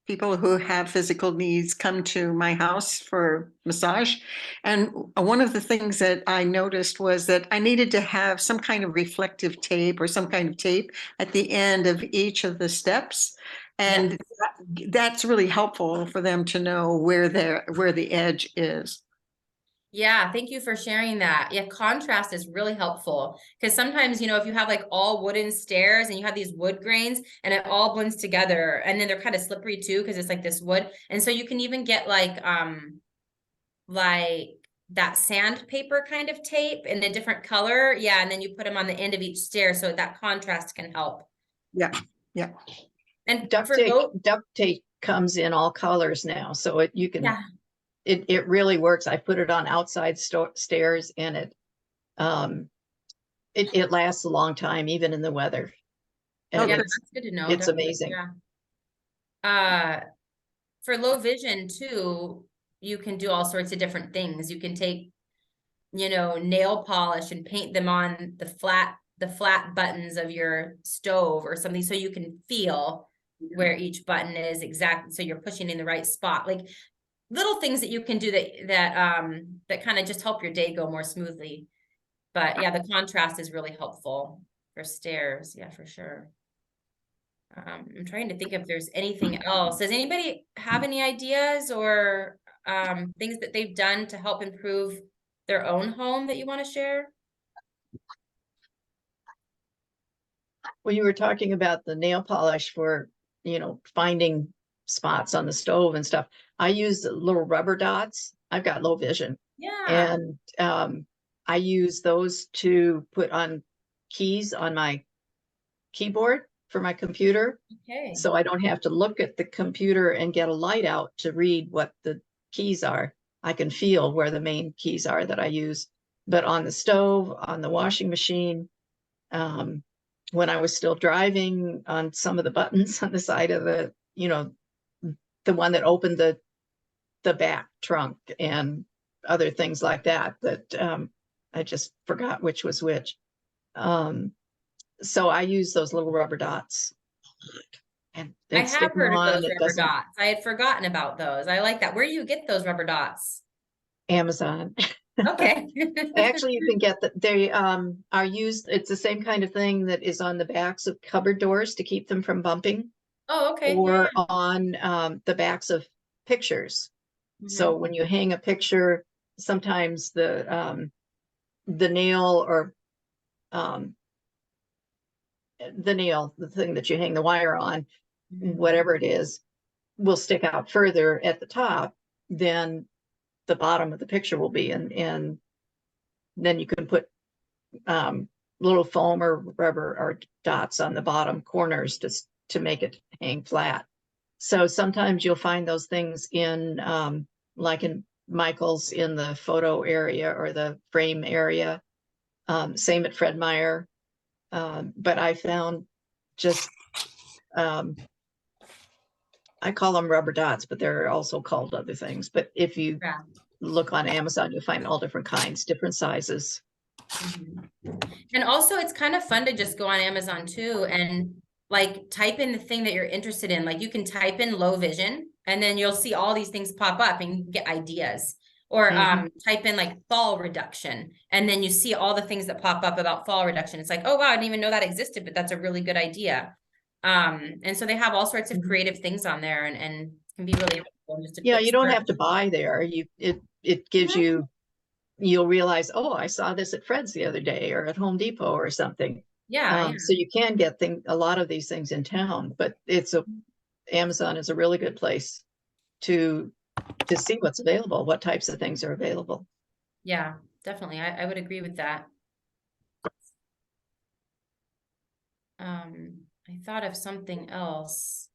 people who have physical needs come to my house for massage. And one of the things that I noticed was that I needed to have some kind of reflective tape or some kind of tape at the end of each of the steps. And that's really helpful for them to know where the edge is. Yeah, thank you for sharing that. Yeah, contrast is really helpful because sometimes, you know, if you have like all wooden stairs and you have these wood grains and it all blends together, and then they're kind of slippery too because it's like this wood. And so you can even get like that sandpaper kind of tape in a different color. Yeah, and then you put them on the end of each stair so that contrast can help. Yeah, yeah. And Duct for tape comes in all colors now, so you can. Yeah. It really works. I put it on outside stairs, and it lasts a long time, even in the weather. And Yeah, that's good to know. it's Definitely. amazing. Yeah. For low vision too, you can do all sorts of different things. You can take, you know, nail polish and paint them on the flat buttons of your stove or something, so you can feel where each button is exactly, so you're pushing in the right spot. Like little things that you can do that kind of just help your day go more smoothly. But yeah, the contrast is really helpful for stairs. Yeah, for sure. I'm trying to think if there's anything else. Does anybody have any ideas or things that they've done to help improve their own home that you want to share? Well, you were talking about the nail polish for, finding spots on the stove and stuff. I use the little rubber dots. I've got low vision. Yeah. And I use those to put on keys on my keyboard for my computer. Okay. So I don't have to look at the computer and get a light out to read what the keys are. I can feel where the main keys are that I use. But on the stove, on the washing machine, when I was still driving, on some of the buttons on the side of the one that opened the back trunk and other things like that, I just forgot which was which. So I use those little rubber dots. And I stick have them heard of on. those It rubber doesn't. dots. I had forgotten about those. I like that. Where do you get those rubber dots? Amazon. Okay. Actually, you can get they are used. It's the same kind of thing that is on the backs of cupboard doors to keep them from bumping, Oh, okay. or Yeah. on the backs of pictures. So Mhm. when you hang a picture, sometimes the nail or the thing that you hang the wire on, Mhm. whatever it is, will stick out further at the top than the bottom of the picture will be. And then you can put little foam or rubber or dots on the bottom corners to make it hang flat. So sometimes you'll find those things in like in Michael's in the photo area or the frame area. Same at Fred Meyer. But I found just I call them rubber dots, but they're also called other things. But if you Yeah. look on Amazon, you'll find all different kinds, different sizes. Mhm. And also it's kind of fun to just go on Amazon too and like type in the thing that you're interested in. Like you can type in low vision and then you'll see all these things pop up and you get ideas. Or type in like fall reduction and then you see all the things that pop up about fall reduction. It's like, oh wow, I didn't even know that existed, but that's a really good idea. And so they have all sorts of creative things on there and can be really helpful. Just a Yeah, quick you don't search. have to buy there. It gives you, you'll realize, oh, I saw this at Fred's the other day or at Home Depot or something. Yeah. So you can get a lot of these things in town, but Amazon is a really good place to see what's available, what types of things are available. Yeah, definitely. I would agree with that. I thought of something else.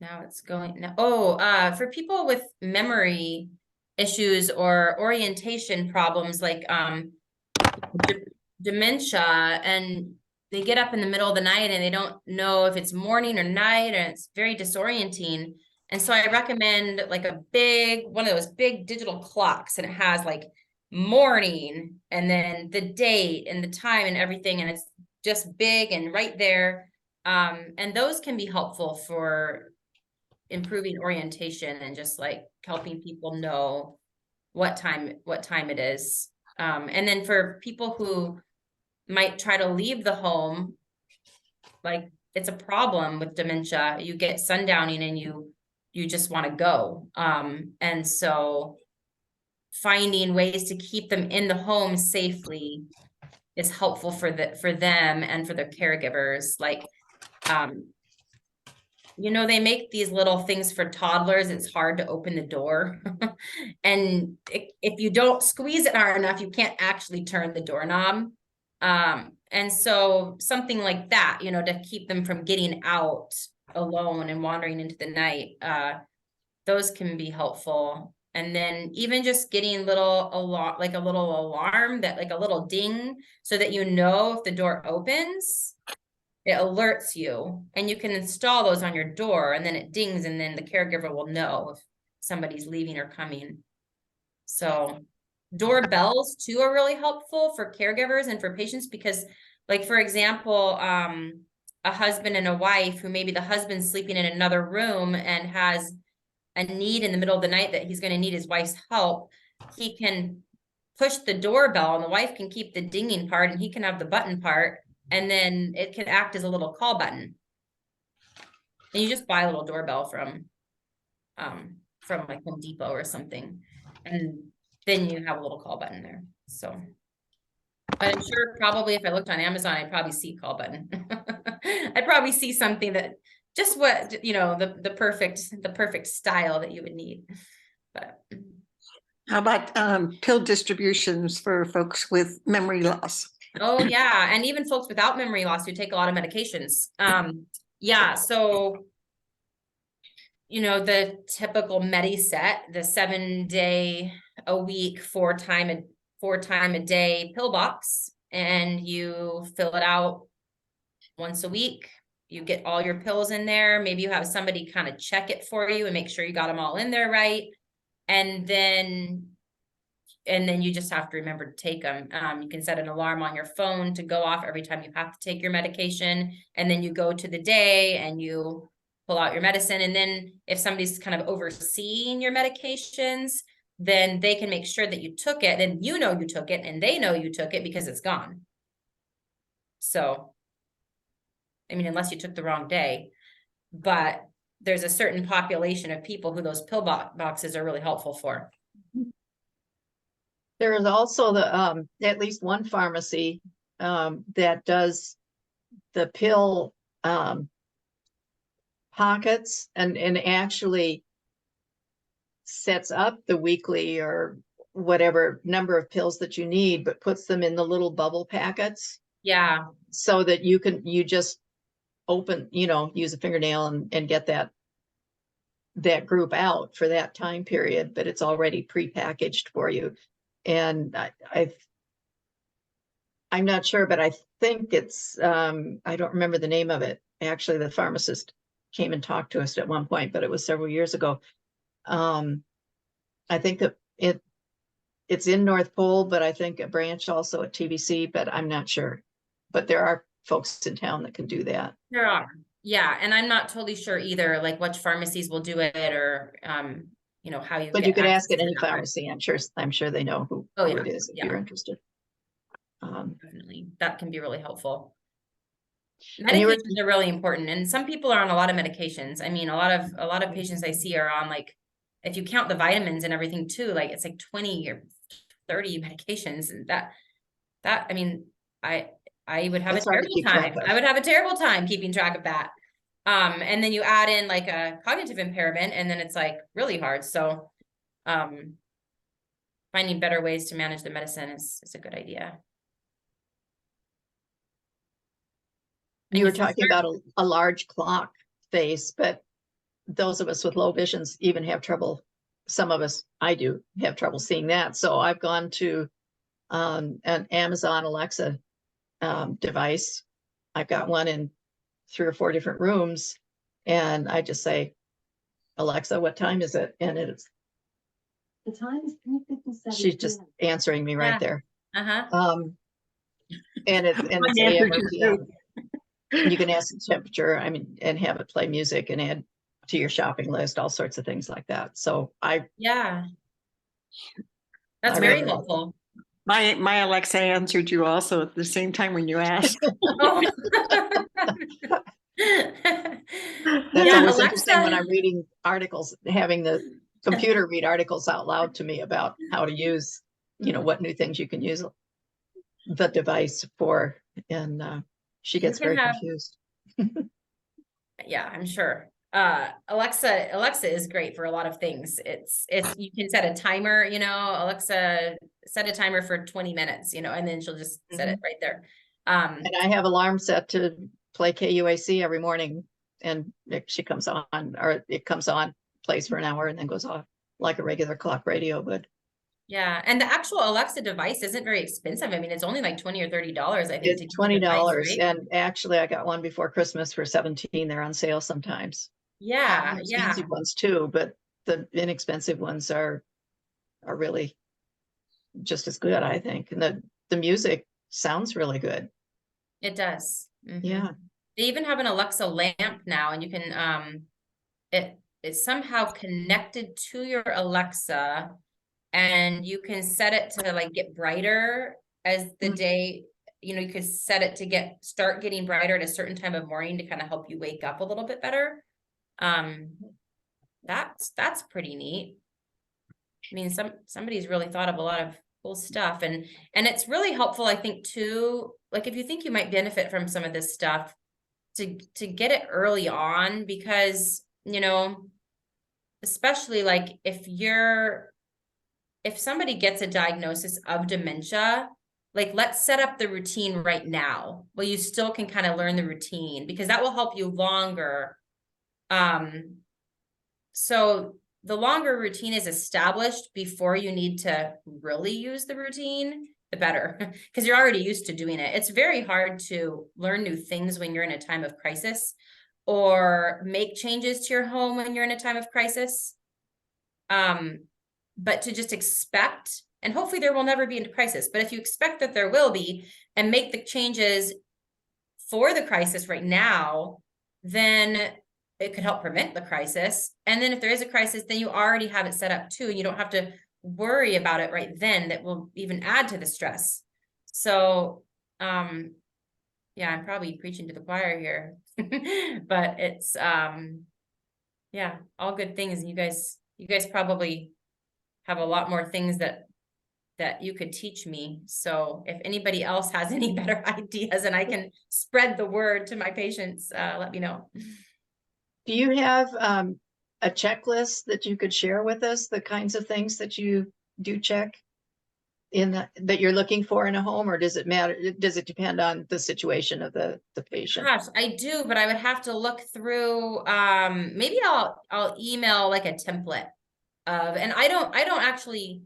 Now it's going now. Oh, for people with memory issues or orientation problems like dementia, and they get up in the middle of the night and they don't know if it's morning or night, and it's very disorienting. And so I recommend like one of those big digital clocks, and it has like morning and then the date and the time and everything, and it's just big and right there. And those can be helpful for improving orientation and just like helping people know what time it is. And then for people who might try to leave the home, like it's a problem with dementia. You get sundowning and you just want to go. And so finding ways to keep them in the home safely is helpful for them and for their caregivers. Like, they make these little things for toddlers. It's hard to open the door. And if you don't squeeze it hard enough, you can't actually turn the doorknob. And so something like that, to keep them from getting out alone and wandering into the night, those can be helpful. And then even just getting a little alarm that like a little ding so that if the door opens, it alerts you, and you can install those on your door, and then it dings, and then the caregiver will know if somebody's leaving or coming. So doorbells too are really helpful for caregivers and for patients because, like, for example, a husband and a wife who maybe the husband's sleeping in another room and has a need in the middle of the night that he's going to need his wife's help, he can push the doorbell and the wife can keep the dinging part and he can have the button part, and then it can act as a little call button. And you just buy a little doorbell from like Home Depot or something, and then you have a little call button there. So I'm sure probably if I looked on Amazon, I'd probably see call button. I'd probably see something that just what, the perfect style that you would need. But How about pill distributions for folks with memory loss? oh yeah, and even folks without memory loss who take a lot of medications. Yeah, so the typical Mediset, the 7-day a week, 4-time a day pill box, and you fill it out once a week. You get all your pills in there. Maybe you have somebody kind of check it for you and make sure you got them all in there right. And then you just have to remember to take them. You can set an alarm on your phone to go off every time you have to take your medication. And then you go to the day and you pull out your medicine. And then if somebody's kind of overseeing your medications, then they can make sure that you took it, and you took it, and they know you took it because it's gone. So, I mean, unless you took the wrong day, but there's a certain population of people who those pill boxes are really helpful for. There is also at least one pharmacy that does the pill pockets and actually sets up the weekly or whatever number of pills that you need, but puts them in the little bubble packets. Yeah. So that you just open, use a fingernail and get that group out for that time period, but it's already pre-packaged for you. And I'm not sure, but I think it's, I don't remember the name of it. Actually, the pharmacist came and talked to us at one point, but it was several years ago. I think that it's in North Pole, but I think a branch also at TBC, but I'm not sure. But there are folks in town that can do that. There are. Yeah. And I'm not totally sure either, like which pharmacies will do it or, how you But get you could ask access at to any that. pharmacy. I'm sure they know who it is if you're interested. Definitely. That can be really helpful. And you were- Medications are really important. And some people are on a lot of medications. I mean, a lot of patients I see are on, like, if you count the vitamins and everything too, like it's like 20 or 30 medications. And that, I mean, I would have It's a hard to terrible keep track time. of. I would have a terrible time keeping track of that. And then you add in like a cognitive impairment, and then it's like really hard. So, finding better ways to manage the medicine is a good idea. You were talking about a large clock face, but those of us with low visions even have trouble. Some of us, I do, have trouble seeing that. So I've gone to an Amazon Alexa device. I've got one in 3 or 4 different rooms, and I just say, Alexa, what time is it? And The time is 3:57. she's just answering me right there. Uh-huh. And it's AM or PM. You can ask the temperature, I mean, and have it play music and add to your shopping list, all sorts of things like that. So Yeah. That's I very really like it. helpful. My Alexa answered you also at the same time when you asked. Oh. That's Yeah, always interesting when Alexa. I'm reading articles, having the computer read articles out loud to me about how to use, what new things you can use the device for. And she You gets can very have, confused. yeah, I'm sure. Alexa is great for a lot of things. It's you can set a timer, Alexa, set a timer for 20 minutes, and then she'll just set it right there. And I have alarm set to play KUAC every morning, and she comes on, or it comes on, plays for an hour, and then goes off like a regular clock radio would. Yeah, and the actual Alexa device isn't very expensive. I mean, it's only like $20 or $30, I think, to It's get the device, $20, right? and actually I got one before Christmas for 17. They're on sale sometimes. Yeah, Expensive yeah. ones too, but the inexpensive ones are really just as good, I think. And the music sounds really good. It does. Mhm. Yeah. They even have an Alexa lamp now, and you can it's somehow connected to your Alexa, and you can set it to like get brighter as the Mm. day, you could set it to start getting brighter at a certain time of morning to kind of help you wake up a little bit better. That's pretty neat. I mean, somebody's really thought of a lot of cool stuff, and it's really helpful, I think, too. Like, if you think you might benefit from some of this stuff, to get it early on, because especially like if somebody gets a diagnosis of dementia, like, let's set up the routine right now. Well, you still can kind of learn the routine, because that will help you longer. So the longer routine is established before you need to really use the routine, the better, because you're already used to doing it. It's very hard to learn new things when you're in a time of crisis, or make changes to your home when you're in a time of crisis. But to just expect, and hopefully there will never be a crisis, but if you expect that there will be, and make the changes for the crisis right now, then it could help prevent the crisis. And then if there is a crisis, then you already have it set up too, and you don't have to worry about it right then. That will even add to the stress. So, yeah, I'm probably preaching to the choir here, but it's, yeah, all good things. You guys probably have a lot more things that you could teach me. So if anybody else has any better ideas and I can spread the word to my patients, let me know. Do you have a checklist that you could share with us, the kinds of things that you do check that you're looking for in a home, or does it matter? Does it depend on the situation of the patient? Gosh, I do, but I would have to look through, maybe I'll email like a template of, and I don't actually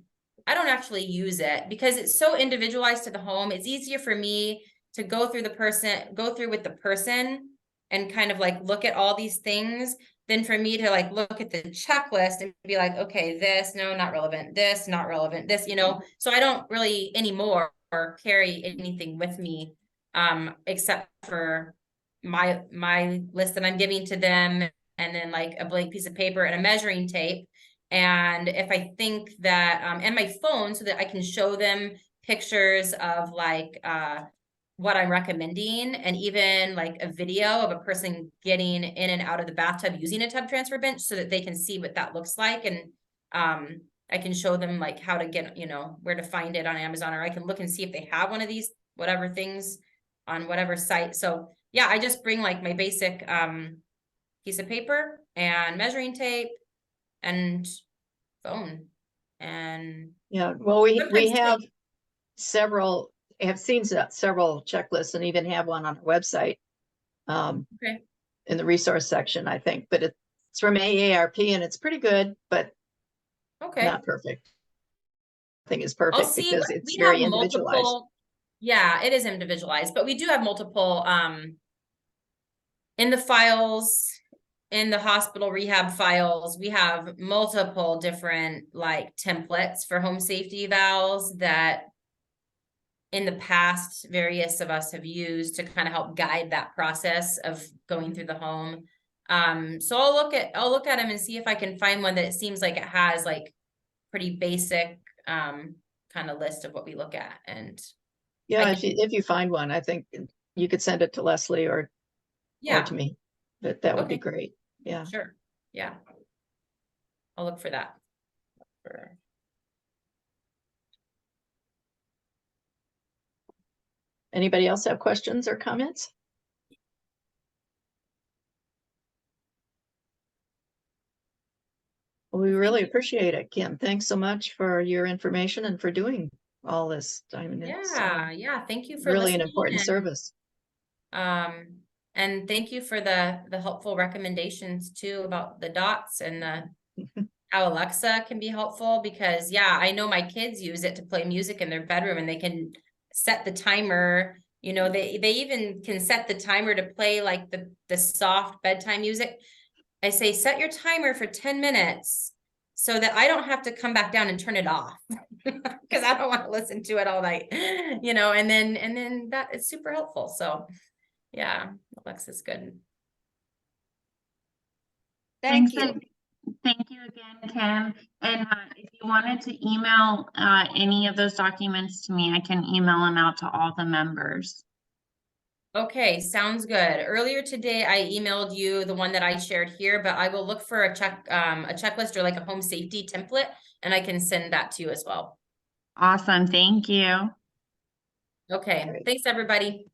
use it because it's so individualized to the home. It's easier for me to go through with the person and kind of like look at all these things than for me to like look at the checklist and be like, okay, this, no, not relevant, this, not relevant, this, so I don't really anymore carry anything with me, except for my list that I'm giving to them, and then like a blank piece of paper and a measuring tape. And if I think that, and my phone, so that I can show them pictures of like, what I'm recommending, and even like a video of a person getting in and out of the bathtub using a tub transfer bench, so that they can see what that looks like. And I can show them like how to get, where to find it on Amazon, or I can look and see if they have one of these, whatever things on whatever site. So yeah, I just bring like my basic piece of paper and measuring tape and phone. And Yeah, well, we sometimes have tape. seen several checklists, and even have one on our website, Okay. in the resource section, I think, but it's from AARP, and it's pretty good, but Okay. not perfect. Nothing is I'll perfect see. because it's We have very individualized. multiple. Yeah, it is individualized, but we do have multiple in the files, in the hospital rehab files. We have multiple different like templates for home safety evals that in the past, various of us have used to kind of help guide that process of going through the home. So I'll look at them and see if I can find one that seems like it has like pretty basic, kind of list of what we look at. And Yeah, I if you find one, I think you could send it to Leslie or yeah, to me. That would be Okay. great. Yeah. sure. Yeah. I'll look for that. For- Anybody else have questions or comments? Well, we really appreciate it, Kim. Thanks so much for your information and for doing all this. I mean, it's Yeah. Thank you for really an listening important and, service. and thank you for the helpful recommendations too about the dots and how Alexa can be helpful, because yeah, I know my kids use it to play music in their bedroom and they can set the timer. You know, they even can set the timer to play like the soft bedtime music. I say, set your timer for 10 minutes so that I don't have to come back down and turn it off because I don't want to listen to it all night, you know, and then that is super helpful. So yeah, Alexa's good. Thank Thanks, you. and thank you again, Kim. And if you wanted to email any of those documents to me, I can email them out to all the members. Okay, sounds good. Earlier today, I emailed you the one that I shared here, but I will look for a checklist or like a home safety template, and I can send that to you as well. Awesome, thank you. Okay, Great. thanks, everybody.